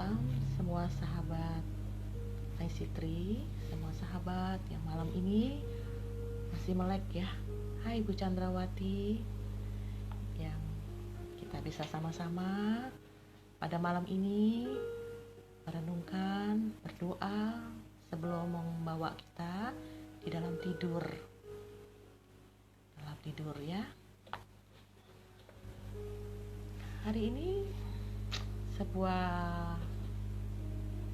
malam semua sahabat Hai Sitri, semua sahabat yang malam ini masih melek ya. Hai Bu Chandrawati, yang kita bisa sama-sama pada malam ini merenungkan, berdoa sebelum membawa kita di dalam tidur ya. Hari ini sebuah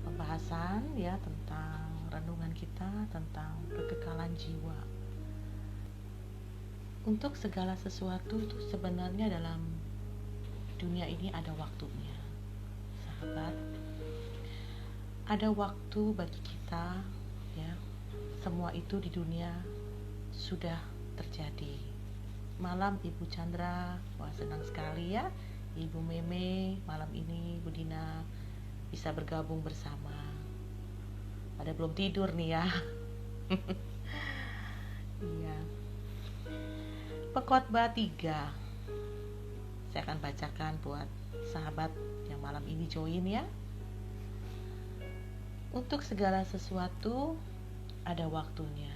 pembahasan ya tentang renungan kita tentang kekekalan jiwa. Untuk segala sesuatu itu sebenarnya dalam dunia ini ada waktunya, sahabat. Ada waktu bagi kita ya. Semua itu di dunia sudah terjadi. Malam Ibu Chandra, wah senang sekali ya. Ibu Meme, malam ini Bu Dina bisa bergabung bersama. Pada belum tidur nih ya. Iya. Pengkhotbah 3. Saya akan bacakan buat sahabat yang malam ini join ya. Untuk segala sesuatu ada waktunya.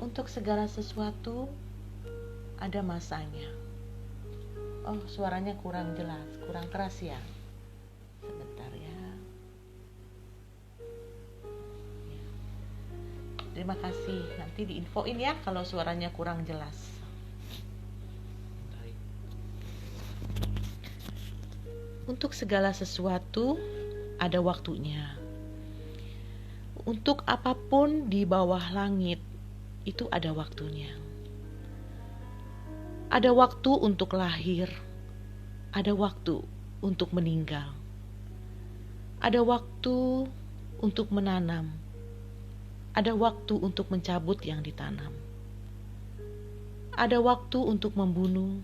Untuk segala sesuatu ada masanya. Oh, suaranya kurang jelas, kurang keras ya. Sebentar ya. Terima kasih. Nanti diinfoin ya kalau suaranya kurang jelas. Untuk segala sesuatu ada waktunya. Untuk apapun di bawah langit itu ada waktunya. Ada waktu untuk lahir, ada waktu untuk meninggal, ada waktu untuk menanam, ada waktu untuk mencabut yang ditanam, ada waktu untuk membunuh,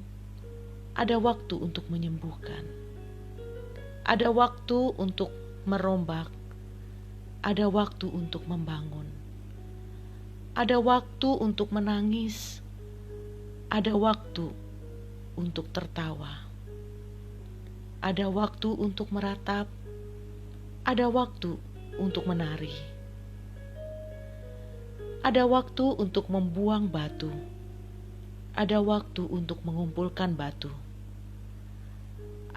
ada waktu untuk menyembuhkan, ada waktu untuk merombak, ada waktu untuk membangun, ada waktu untuk menangis, ada waktu untuk tertawa, ada waktu untuk meratap, ada waktu untuk menari, ada waktu untuk membuang batu, ada waktu untuk mengumpulkan batu,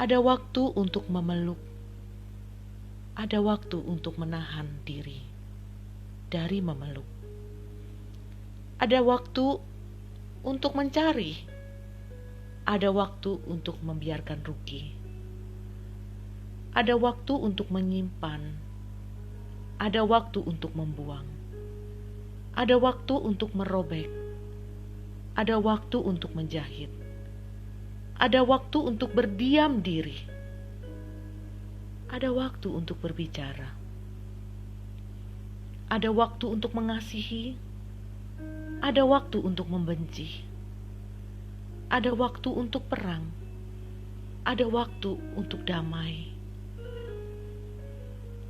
ada waktu untuk memeluk, ada waktu untuk menahan diri dari memeluk, ada waktu untuk mencari, ada waktu untuk membiarkan rugi, ada waktu untuk menyimpan, ada waktu untuk membuang, ada waktu untuk merobek, ada waktu untuk menjahit, ada waktu untuk berdiam diri, ada waktu untuk berbicara, ada waktu untuk mengasihi, ada waktu untuk membenci, ada waktu untuk perang, ada waktu untuk damai.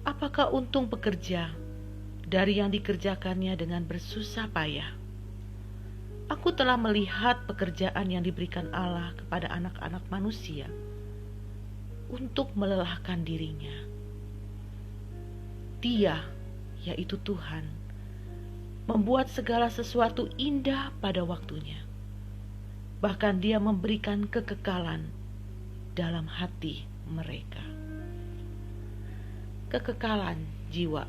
Apakah untung pekerja dari yang dikerjakannya dengan bersusah payah? Aku telah melihat pekerjaan yang diberikan Allah kepada anak-anak manusia untuk melelahkan dirinya. Dia, yaitu Tuhan, membuat segala sesuatu indah pada waktunya. Bahkan Dia memberikan kekekalan dalam hati mereka. Kekekalan jiwa.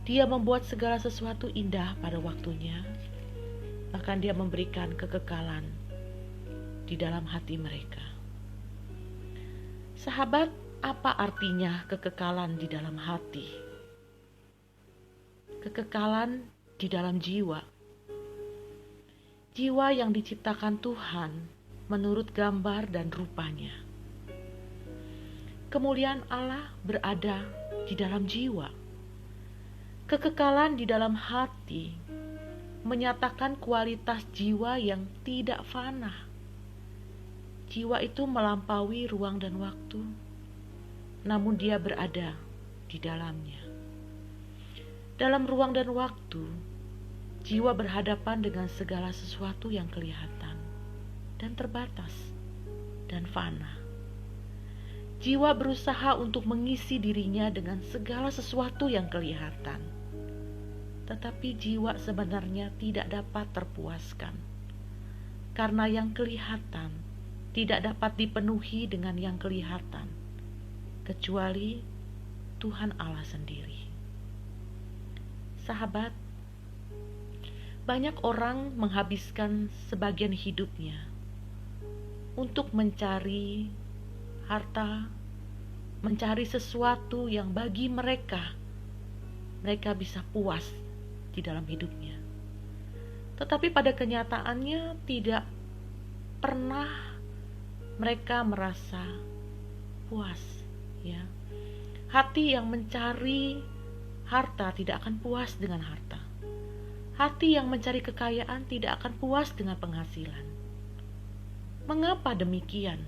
Dia membuat segala sesuatu indah pada waktunya. Bahkan Dia memberikan kekekalan di dalam hati mereka. Sahabat, apa artinya kekekalan di dalam hati? Kekekalan di dalam jiwa. Jiwa yang diciptakan Tuhan menurut gambar dan rupanya. Kemuliaan Allah berada di dalam jiwa. Kekekalan di dalam hati menyatakan kualitas jiwa yang tidak fana. Jiwa itu melampaui ruang dan waktu, namun dia berada di dalamnya. Dalam ruang dan waktu, jiwa berhadapan dengan segala sesuatu yang kelihatan dan terbatas dan fana. Jiwa berusaha untuk mengisi dirinya dengan segala sesuatu yang kelihatan. Tetapi jiwa sebenarnya tidak dapat terpuaskan. Karena yang kelihatan tidak dapat dipenuhi dengan yang kelihatan, kecuali Tuhan Allah sendiri. Sahabat, banyak orang menghabiskan sebagian hidupnya untuk mencari harta, mencari sesuatu yang bagi mereka bisa puas di dalam hidupnya. Tetapi pada kenyataannya tidak pernah mereka merasa puas, ya. Hati yang mencari harta tidak akan puas dengan harta. Hati yang mencari kekayaan tidak akan puas dengan penghasilan. Mengapa demikian?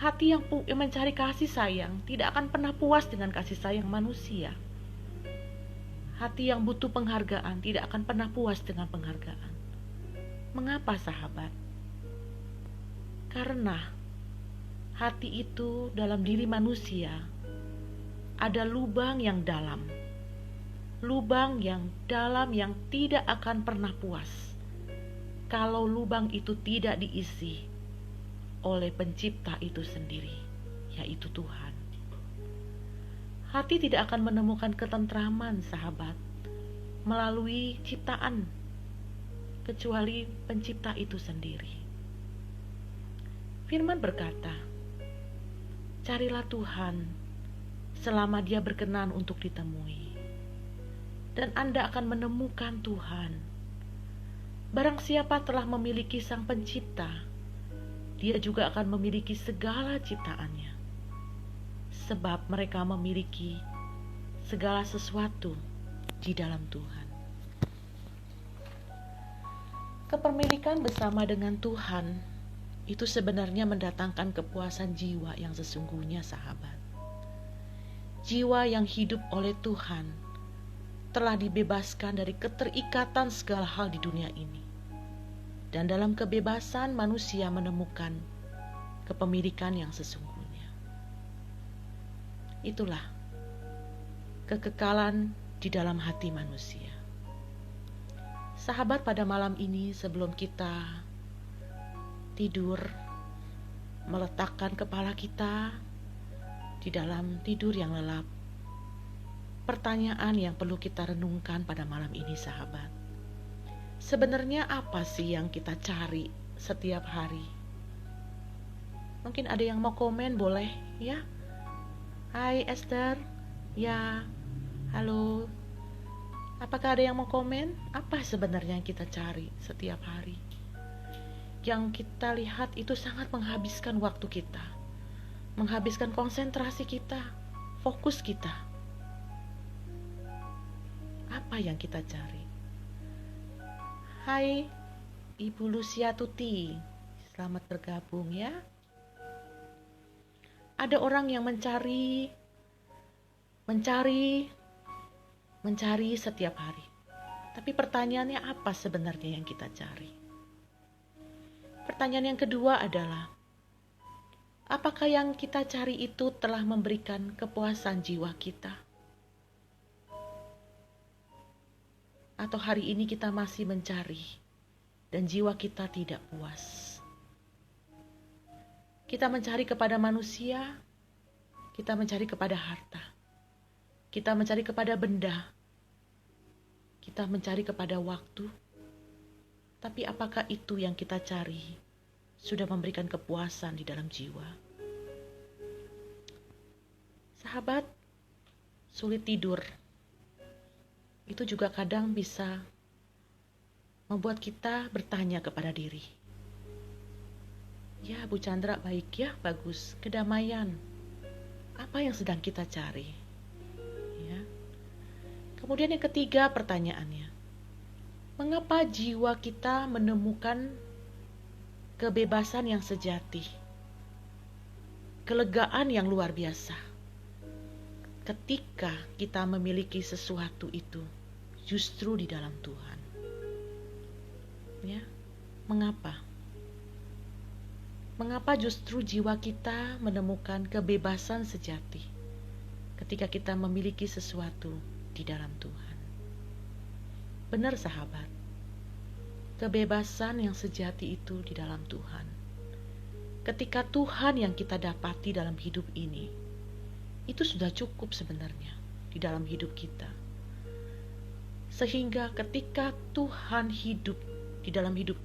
Hati yang mencari kasih sayang tidak akan pernah puas dengan kasih sayang manusia. Hati yang butuh penghargaan tidak akan pernah puas dengan penghargaan. Mengapa, sahabat? Karena hati itu dalam diri manusia ada lubang yang dalam. Lubang yang dalam yang tidak akan pernah puas kalau lubang itu tidak diisi oleh pencipta itu sendiri, yaitu Tuhan. Hati tidak akan menemukan ketentraman, sahabat, melalui ciptaan, kecuali pencipta itu sendiri. Firman berkata, carilah Tuhan selama Dia berkenan untuk ditemui, dan Anda akan menemukan Tuhan. Barang siapa telah memiliki Sang Pencipta, dia juga akan memiliki segala ciptaannya, sebab mereka memiliki segala sesuatu di dalam Tuhan. Kepemilikan bersama dengan Tuhan itu sebenarnya mendatangkan kepuasan jiwa yang sesungguhnya, sahabat. Jiwa yang hidup oleh Tuhan telah dibebaskan dari keterikatan segala hal di dunia ini. Dan dalam kebebasan manusia menemukan kepemilikan yang sesungguhnya. Itulah kekekalan di dalam hati manusia. Sahabat, pada malam ini sebelum kita tidur, meletakkan kepala kita di dalam tidur yang lelap, pertanyaan yang perlu kita renungkan pada malam ini, sahabat. Sebenarnya apa sih yang kita cari setiap hari? Mungkin ada yang mau komen, boleh ya? Hai Esther, ya, halo. Apakah ada yang mau komen? Apa sebenarnya yang kita cari setiap hari? Yang kita lihat itu sangat menghabiskan waktu kita, menghabiskan konsentrasi kita, fokus kita. Apa yang kita cari? Hai Ibu Lucia Tuti, selamat bergabung ya. Ada orang yang mencari setiap hari. Tapi pertanyaannya, apa sebenarnya yang kita cari? Pertanyaan yang kedua adalah, apakah yang kita cari itu telah memberikan kepuasan jiwa kita? Atau hari ini kita masih mencari dan jiwa kita tidak puas? Kita mencari kepada manusia, kita mencari kepada harta, kita mencari kepada benda, kita mencari kepada waktu. Tapi apakah itu yang kita cari sudah memberikan kepuasan di dalam jiwa? Sahabat, sulit tidur itu juga kadang bisa membuat kita bertanya kepada diri. Ya, Bu Chandra, baik ya, bagus. Kedamaian. Apa yang sedang kita cari? Ya. Kemudian yang ketiga pertanyaannya, mengapa jiwa kita menemukan kebebasan yang sejati? Kelegaan yang luar biasa. Ketika kita memiliki sesuatu itu justru di dalam Tuhan. Ya. Mengapa? Mengapa justru jiwa kita menemukan kebebasan sejati ketika kita memiliki sesuatu di dalam Tuhan? Benar sahabat, kebebasan yang sejati itu di dalam Tuhan. Ketika Tuhan yang kita dapati dalam hidup ini, itu sudah cukup sebenarnya di dalam hidup kita. Sehingga ketika Tuhan hidup di dalam hidup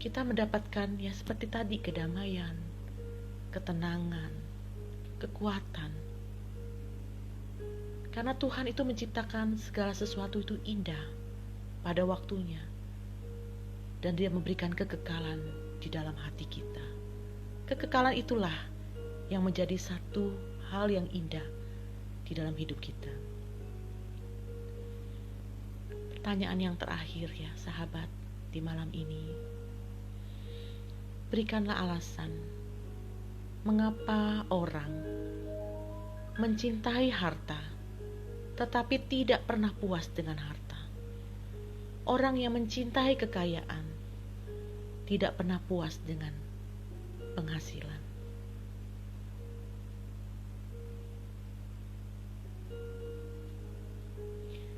kita mendapatkan ya seperti tadi, kedamaian, ketenangan, kekuatan. Karena Tuhan itu menciptakan segala sesuatu itu indah pada waktunya. Dan Dia memberikan kekekalan di dalam hati kita. Kekekalan itulah yang menjadi satu hal yang indah di dalam hidup kita. Pertanyaan yang terakhir ya sahabat di malam ini. Berikanlah alasan mengapa orang mencintai harta tetapi tidak pernah puas dengan harta. Orang yang mencintai kekayaan tidak pernah puas dengan penghasilan.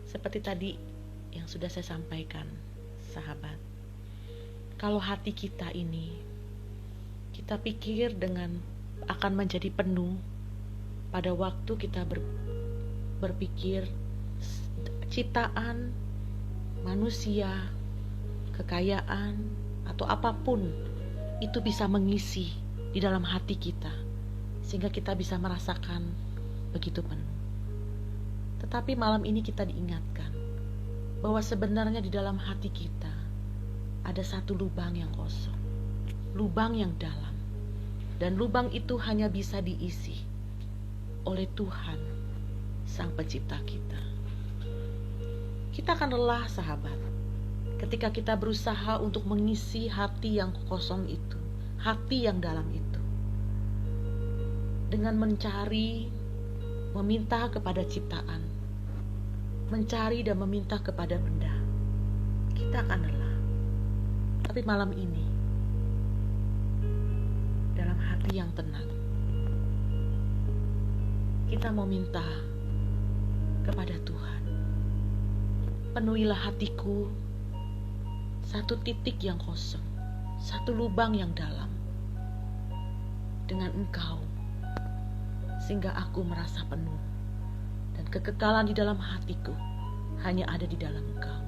Seperti tadi yang sudah saya sampaikan, sahabat, kalau hati kita ini kita pikir dengan akan menjadi penuh pada waktu kita berpikir ciptaan manusia, kekayaan atau apapun itu bisa mengisi di dalam hati kita sehingga kita bisa merasakan begitu penuh. Tetapi malam ini kita diingatkan bahwa sebenarnya di dalam hati kita ada satu lubang yang kosong, lubang yang dalam, dan lubang itu hanya bisa diisi oleh Tuhan Sang Pencipta kita. Kita akan lelah sahabat ketika kita berusaha untuk mengisi hati yang kosong itu, hati yang dalam itu, dengan mencari, meminta kepada ciptaan, mencari dan meminta kepada benda. Kita akan lelah. Tapi malam ini, dalam hati yang tenang, kita mau minta kepada Tuhan, penuhilah hatiku satu titik yang kosong, satu lubang yang dalam dengan Engkau, sehingga aku merasa penuh dan kekekalan di dalam hatiku hanya ada di dalam Engkau.